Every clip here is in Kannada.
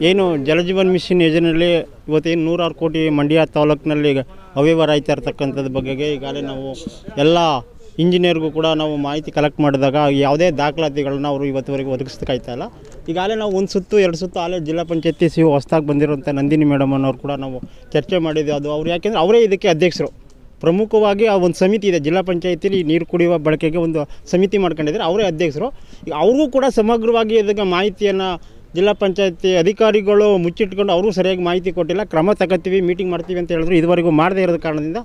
ಏನು ಜಲಜೀವನ್ ಮಿಷನ್ ಯೋಜನೆಯಲ್ಲಿ ಇವತ್ತೇನು 106 ಕೋಟಿ ಮಂಡ್ಯ ತಾಲೂಕಿನಲ್ಲಿ ಅವ್ಯವಹಾರ ಆಯ್ತಾ ಇರ್ತಕ್ಕಂಥದ್ದು ಬಗ್ಗೆಗೆ ಈಗಾಗಲೇ ನಾವು ಎಲ್ಲ ಇಂಜಿನಿಯರ್ಗೂ ಕೂಡ ನಾವು ಮಾಹಿತಿ ಕಲೆಕ್ಟ್ ಮಾಡಿದಾಗ ಯಾವುದೇ ದಾಖಲಾತಿಗಳನ್ನ ಅವರು ಇವತ್ತುವರೆಗೂ ಒದಗಿಸ್ಬೇಕಾಯ್ತಾ ಇಲ್ಲ. ಈಗಾಗಲೇ ನಾವು 1 ಸುತ್ತು 2 ಸುತ್ತು ಆಲೇ ಜಿಲ್ಲಾ ಪಂಚಾಯತಿ ಸಿ ಹೊಸದಾಗಿ ಬಂದಿರುವಂಥ ನಂದಿನಿ ಮೇಡಮ್ ಅನ್ನೋರು ಕೂಡ ನಾವು ಚರ್ಚೆ ಮಾಡಿದ್ವಿ. ಅದು ಅವ್ರು ಯಾಕೆಂದರೆ ಅವರೇ ಇದಕ್ಕೆ ಅಧ್ಯಕ್ಷರು. ಪ್ರಮುಖವಾಗಿ ಆ ಒಂದು ಸಮಿತಿ ಇದೆ, ಜಿಲ್ಲಾ ಪಂಚಾಯತಿಲಿ ನೀರು ಕುಡಿಯುವ ಬಳಕೆಗೆ ಒಂದು ಸಮಿತಿ ಮಾಡ್ಕೊಂಡಿದ್ದಾರೆ, ಅವರೇ ಅಧ್ಯಕ್ಷರು. ಈಗ ಅವ್ರಿಗೂ ಕೂಡ ಸಮಗ್ರವಾಗಿ ಇದಕ್ಕೆ ಮಾಹಿತಿಯನ್ನು ಜಿಲ್ಲಾ ಪಂಚಾಯತಿ ಅಧಿಕಾರಿಗಳು ಮುಚ್ಚಿಟ್ಕೊಂಡು ಅವ್ರಿಗೂ ಸರಿಯಾಗಿ ಮಾಹಿತಿ ಕೊಟ್ಟಿಲ್ಲ. ಕ್ರಮ ತಗೋತೀವಿ, ಮೀಟಿಂಗ್ ಮಾಡ್ತೀವಿ ಅಂತ ಹೇಳಿದ್ರು. ಇದುವರೆಗೂ ಮಾಡದೇ ಇರೋದ ಕಾರಣದಿಂದ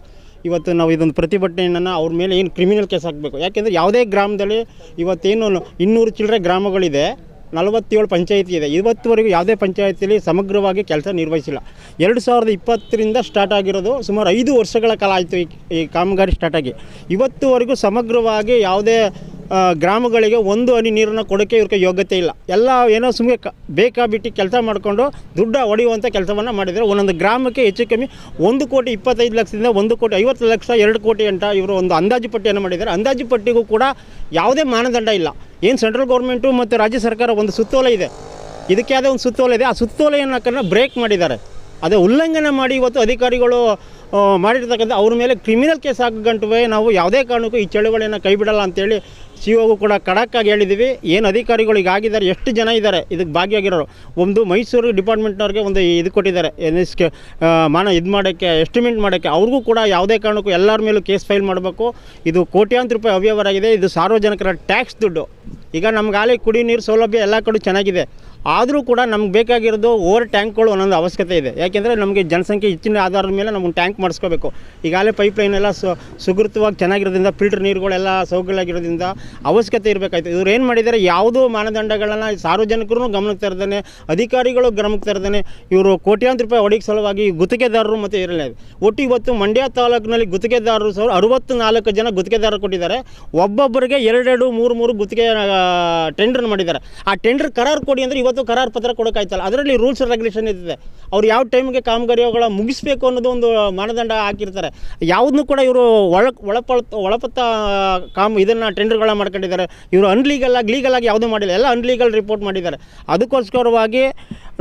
ಇವತ್ತು ನಾವು ಇದೊಂದು ಪ್ರತಿಭಟನೆಯನ್ನು ಅವ್ರ ಮೇಲೆ ಏನು ಕ್ರಿಮಿನಲ್ ಕೇಸ್ ಹಾಕಬೇಕು. ಯಾಕೆಂದರೆ ಯಾವುದೇ ಗ್ರಾಮದಲ್ಲಿ ಇವತ್ತೇನು 200 ಚಿಲ್ಲರೆ ಗ್ರಾಮಗಳಿದೆ, 47 ಪಂಚಾಯತಿ ಇದೆ. ಇವತ್ತುವರೆಗೂ ಯಾವುದೇ ಪಂಚಾಯತಿಯಲ್ಲಿ ಸಮಗ್ರವಾಗಿ ಕೆಲಸ ನಿರ್ವಹಿಸಿಲ್ಲ. 2020ರಿಂದ ಸ್ಟಾರ್ಟ್ ಆಗಿರೋದು ಸುಮಾರು 5 ವರ್ಷಗಳ ಕಾಲ ಆಯಿತು ಈ ಕಾಮಗಾರಿ ಸ್ಟಾರ್ಟ್ ಆಗಿ. ಇವತ್ತುವರೆಗೂ ಸಮಗ್ರವಾಗಿ ಯಾವುದೇ ಗ್ರಾಮಗಳಿಗೆ 1 ಹನಿ ನೀರನ್ನು ಕೊಡೋಕ್ಕೆ ಇವ್ರಿಗೆ ಯೋಗ್ಯತೆ ಇಲ್ಲ. ಎಲ್ಲ ಏನೋ ಸುಮ್ಮನೆ ಬೇಕಾಬಿಟ್ಟು ಕೆಲಸ ಮಾಡಿಕೊಂಡು ದುಡ್ಡು ಹೊಡೆಯುವಂಥ ಕೆಲಸವನ್ನು ಮಾಡಿದರೆ ಒಂದೊಂದು ಗ್ರಾಮಕ್ಕೆ ಹೆಚ್ಚು ಕಮ್ಮಿ 1,25,00,000ದಿಂದ 1,50,00,000 2 ಕೋಟಿ ಅಂತ ಇವರು ಒಂದು ಅಂದಾಜು ಪಟ್ಟಿಯನ್ನು ಮಾಡಿದ್ದಾರೆ. ಅಂದಾಜು ಪಟ್ಟಿಗೂ ಕೂಡ ಯಾವುದೇ ಮಾನದಂಡ ಇಲ್ಲ. ಏನು ಸೆಂಟ್ರಲ್ ಗೌರ್ಮೆಂಟು ಮತ್ತು ರಾಜ್ಯ ಸರ್ಕಾರ ಒಂದು ಸುತ್ತೋಲೆ ಇದೆ, ಇದಕ್ಕೆ ಯಾವುದೇ ಒಂದು ಸುತ್ತೋಲೆ ಇದೆ. ಆ ಸುತ್ತೋಲೆಯನ್ನು ಬ್ರೇಕ್ ಮಾಡಿದ್ದಾರೆ. ಅದೇ ಉಲ್ಲಂಘನೆ ಮಾಡಿ ಇವತ್ತು ಅಧಿಕಾರಿಗಳು ಮಾಡಿರ್ತಕ್ಕಂಥ ಅವ್ರ ಮೇಲೆ ಕ್ರಿಮಿನಲ್ ಕೇಸ್ ಹಾಕಗಂಟುವೆ ನಾವು ಯಾವುದೇ ಕಾರಣಕ್ಕೂ ಈ ಚಳುವಳಿಯನ್ನು ಕೈ ಬಿಡಲ್ಲ ಅಂತೇಳಿ ಸಿಒಗೂ ಕೂಡ ಖಡಕ್ಕಾಗಿ ಹೇಳಿದ್ದೀವಿ. ಏನು ಅಧಿಕಾರಿಗಳು ಈಗ ಆಗಿದ್ದಾರೆ, ಎಷ್ಟು ಜನ ಇದ್ದಾರೆ ಇದಕ್ಕೆ ಭಾಗಿಯಾಗಿರೋರು. ಒಂದು ಮೈಸೂರು ಡಿಪಾರ್ಟ್ಮೆಂಟ್ನವ್ರಿಗೆ ಒಂದು ಇದು ಕೊಟ್ಟಿದ್ದಾರೆ, NSK ಮಾಡೋಕ್ಕೆ ಎಸ್ಟಿಮೇಟ್ ಮಾಡೋಕ್ಕೆ. ಅವ್ರಿಗೂ ಕೂಡ ಯಾವುದೇ ಕಾರಣಕ್ಕೂ ಎಲ್ಲರ ಮೇಲೂ ಕೇಸ್ ಫೈಲ್ ಮಾಡಬೇಕು. ಇದು ಕೋಟ್ಯಾಂತರ ರೂಪಾಯಿ ಅವ್ಯವಹಾರ ಆಗಿದೆ. ಇದು ಸಾರ್ವಜನಿಕರ ಟ್ಯಾಕ್ಸ್ ದುಡ್ಡು. ಈಗ ನಮ್ಗಾಲೇ ಕುಡಿಯೋ ನೀರು ಸೌಲಭ್ಯ ಎಲ್ಲ ಕಡೆ ಚೆನ್ನಾಗಿದೆ, ಆದರೂ ಕೂಡ ನಮ್ಗೆ ಬೇಕಾಗಿರೋದು ಓವರ್ ಟ್ಯಾಂಕ್ಗಳು ಒಂದೊಂದು ಅವಶ್ಯಕತೆ ಇದೆ. ಯಾಕೆಂದರೆ ನಮಗೆ ಜನಸಂಖ್ಯೆ ಹೆಚ್ಚಿನ ಆಧಾರದ ಮೇಲೆ ನಮಗೆ ಟ್ಯಾಂಕ್ ಮಾಡಿಸ್ಕೋಬೇಕು. ಈಗಾಗಲೇ ಪೈಪ್ಲೈನ್ ಎಲ್ಲ ಸುಗೃತವಾಗಿ ಚೆನ್ನಾಗಿರೋದ್ರಿಂದ, ಫಿಲ್ಟರ್ ನೀರುಗಳೆಲ್ಲ ಸೌಕರ್ಯವಾಗಿರೋದ್ರಿಂದ ಅವಶ್ಯಕತೆ ಇರಬೇಕಾಯ್ತು. ಇವ್ರು ಏನು ಮಾಡಿದ್ದಾರೆ, ಯಾವುದೋ ಮಾನದಂಡಗಳನ್ನು ಸಾರ್ವಜನಿಕರು ಗಮನಕ್ಕೆ ತರದೇ, ಅಧಿಕಾರಿಗಳು ಗಮನಕ್ಕೆ ತರದೇ ಇವರು ಕೋಟ್ಯಾಂತರ ರೂಪಾಯಿ ಹೊಡಿಗೆ ಸಲುವಾಗಿ ಗುತ್ತಿಗೆದಾರರು ಮತ್ತು ಇರಲಿಲ್ಲ. ಒಟ್ಟು ಇವತ್ತು ಮಂಡ್ಯ ತಾಲೂಕಿನಲ್ಲಿ ಗುತ್ತಿಗೆದಾರರು 64 ಜನ ಗುತ್ತಿಗೆದಾರರು ಕೊಟ್ಟಿದ್ದಾರೆ. ಒಬ್ಬೊಬ್ಬರಿಗೆ 2 3 ಗುತ್ತಿಗೆ ಟೆಂಡರ್ ಮಾಡಿದ್ದಾರೆ. ಆ ಟೆಂಡರ್ ಕರಾರು ಕೊಡಿ ಅಂದರೆ ಇವತ್ತು ಕರಾರು ಪತ್ರ ಕೊಡೋಕ್ಕಾಯ್ತಲ್ಲ. ಅದರಲ್ಲಿ ರೂಲ್ಸ್ ರೆಗ್ಯುಲೇಷನ್ ಇರ್ತದೆ. ಅವ್ರು ಯಾವ ಟೈಮಿಗೆ ಕಾಮಗಾರಿಗಳ ಮುಗಿಸ್ಬೇಕು ಅನ್ನೋದು ಒಂದು ಮಾನದಂಡ ಹಾಕಿರ್ತಾರೆ. ಯಾವುದನ್ನು ಕೂಡ ಇವರು ಒಳಪತ್ತ ಇದನ್ನು ಟೆಂಡರ್ಗಳ ಮಾಡ್ಕೊಂಡಿದ್ದಾರೆ. ಇವರು ಲೀಗಲಾಗಿ ಯಾವುದೂ ಮಾಡಿಲ್ಲ, ಎಲ್ಲ ಅನ್ಲೀಗಲ್ ರಿಪೋರ್ಟ್ ಮಾಡಿದ್ದಾರೆ. ಅದಕ್ಕೋಸ್ಕರವಾಗಿ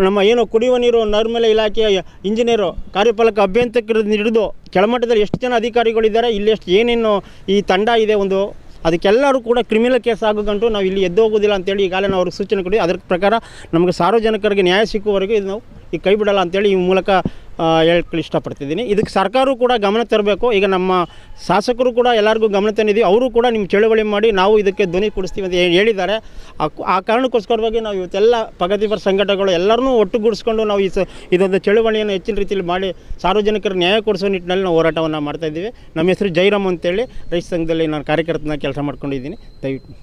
ನಮ್ಮ ಏನು ಕುಡಿಯುವ ನೀರು ನೈರ್ಮಲ್ಯ ಇಲಾಖೆಯ ಇಂಜಿನಿಯರು, ಕಾರ್ಯಪಾಲಕ ಅಭಿಯಂತಕರಿಂದ ಹಿಡಿದು ಕೆಳಮಟ್ಟದಲ್ಲಿ ಎಷ್ಟು ಜನ ಅಧಿಕಾರಿಗಳಿದ್ದಾರೆ, ಇಲ್ಲಿ ಎಷ್ಟು ಏನೇನು ಈ ತಂಡ ಇದೆ ಒಂದು, ಅದಕ್ಕೆಲ್ಲರೂ ಕೂಡ ಕ್ರಿಮಿನಲ್ ಕೇಸ್ ಆಗೋಗಂಟು ನಾವು ಇಲ್ಲಿ ಎದ್ದು ಹೋಗೋದಿಲ್ಲ ಅಂತೇಳಿ ಈಗಾಗಲೇ ನಾವು ಅವ್ರಿಗೆ ಸೂಚನೆ ಕೊಡಿ. ಅದರ ಪ್ರಕಾರ ನಮಗೆ ಸಾರ್ವಜನಿಕರಿಗೆ ನ್ಯಾಯ ಸಿಕ್ಕುವವರೆಗೂ ಇದು ನಾವು ಈಗ ಕೈ ಬಿಡಲ್ಲ ಅಂತೇಳಿ ಈ ಮೂಲಕ ಹೇಳಕ್ಕೆ ಇಷ್ಟಪಡ್ತಿದ್ದೀನಿ. ಇದಕ್ಕೆ ಸರ್ಕಾರವೂ ಕೂಡ ಗಮನ ತರಬೇಕು. ಈಗ ನಮ್ಮ ಶಾಸಕರು ಕೂಡ ಎಲ್ಲರಿಗೂ ಗಮನ ತಂದಿದ್ದೀವಿ. ಅವರು ಕೂಡ ನಿಮ್ಮ ಚಳವಳಿ ಮಾಡಿ ನಾವು ಇದಕ್ಕೆ ಧ್ವನಿ ಕೊಡಿಸ್ತೀವಿ ಅಂತ ಹೇಳಿದ್ದಾರೆ. ಆ ಕಾರಣಕ್ಕೋಸ್ಕರವಾಗಿ ನಾವು ಇವತ್ತೆಲ್ಲ ಪ್ರಗತಿಪರ ಸಂಘಟನೆಗಳು ಎಲ್ಲರನ್ನೂ ಒಟ್ಟುಗೂಡಿಸ್ಕೊಂಡು ನಾವು ಇದೊಂದು ಚಳವಳಿಯನ್ನು ಹೆಚ್ಚಿನ ರೀತಿಯಲ್ಲಿ ಮಾಡಿ ಸಾರ್ವಜನಿಕರ ನ್ಯಾಯ ಕೊಡಿಸೋ ನಿಟ್ಟಿನಲ್ಲಿ ನಾವು ಹೋರಾಟವನ್ನು ಮಾಡ್ತಾಯಿದ್ದೀವಿ. ನಮ್ಮ ಹೆಸರು ಜೈರಾಮ್ ಅಂತೇಳಿ ರೈತ ಸಂಘದಲ್ಲಿ ನಾನು ಕಾರ್ಯಕರ್ತನ ಕೆಲಸ ಮಾಡ್ಕೊಂಡಿದ್ದೀನಿ. ದಯವಿಟ್ಟು